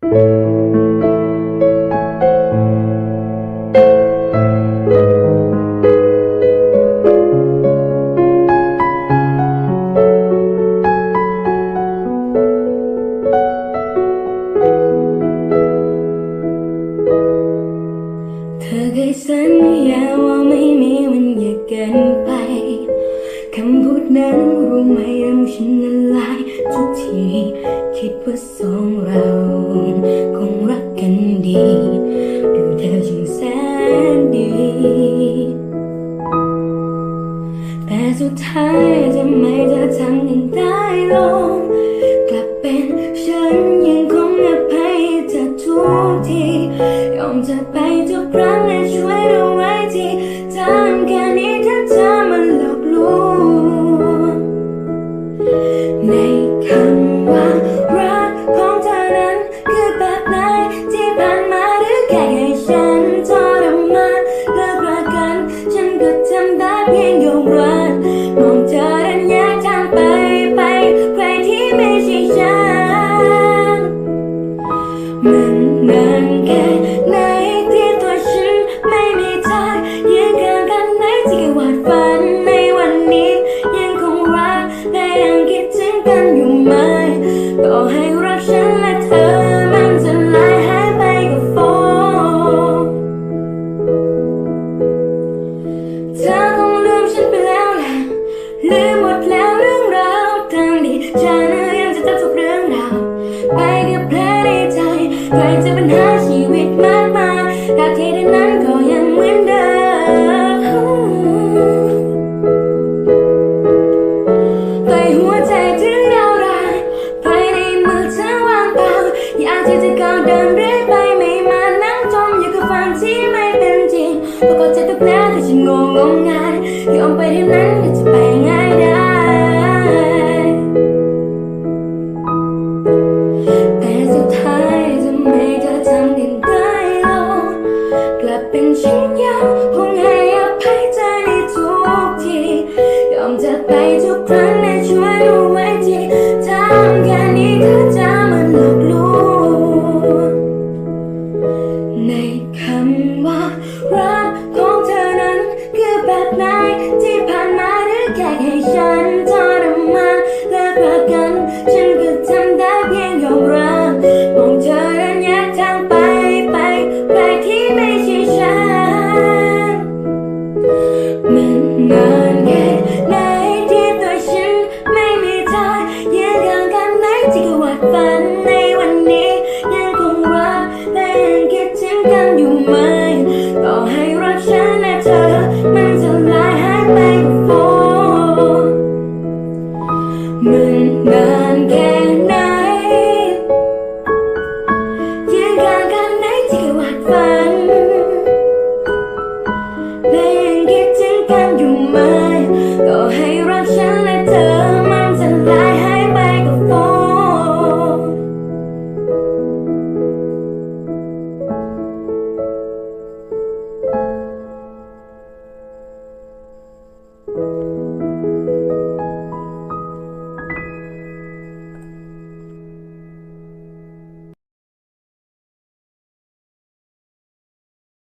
เธอเคยสัญญาว่าไม่มีวันอยากเกินไปคำพูดนั้นรู้ไหมทำฉันละลายทุกทีคิดว่าสองเราคงรักกันดีดูเธอช่างแสนดีแต่สุดท้ายทำไมเธอทำกันได้ลงกลับเป็นฉันยังคงอภัยเธอทุกทียอมเธอไปทุกครั้งและช่วยเราไว้ทีทำแค่นี้ถ้าเธอมันหลอกลวงในคำว่ารักของเธอนั้นคือแบบไหนที่ผ่านมาหรือแค่ให้ฉันทรมานเลิกรักกันฉันก็ทำได้เพียงยอมรับมองเธอเดินแยกทางไปใครที่ไม่ใช่ฉันมันนานแค่ไหนที่ตัวฉันไม่มีเธอยืนข้างกันไหนที่วาดฝันในวันนี้ยังคงรักและยังคิดถึงกันอยู่ไหมต่อให้รักฉันและเธอมันจะลายหายไปกับฝนเธอคงลืมฉันไปแล้วแหละลืมหมดแล้วเรื่องราวทั้งที่ฉันยังจะจำทุกเรื่องราวไปกับแผลในใจใครจะปัญหาชีวิตมากมายแต่ที่ใดนั้นก็ยังเหมือนเดิมปล่อยหัวใจถึงดาวร้ายปล่อยในมือเธอว่างเปล่าอยากที่จะก้าวเดินเรื่อยไปไม่มานั่งจมอยู่กับฝันที่ไม่เป็นจริงก็เข้าใจทุกแล้วแต่ฉันงง่ายยอมไปที่นั้นก็จะไปง่ายได้แต่สุดท้ายทำไมเธอทำกันได้ลงกลับเป็นฉันยังคงให้อภัยเธอในทุกทียอมเธอไปทุกครั้งและช่วยรู้ไว้ทีทำแค่นี้เธอจะมันหลอกลวงในคำว่ารักของเธอนั้นคือแบบไหนที่ผ่านมาหรือแค่ให้ฉันทรมานเลิกรักกันฉันก็ทำได้เพียงยอมรับมองเธอเดินแยกทางไปใครที่ไม่ใช่ฉันมันนานแค่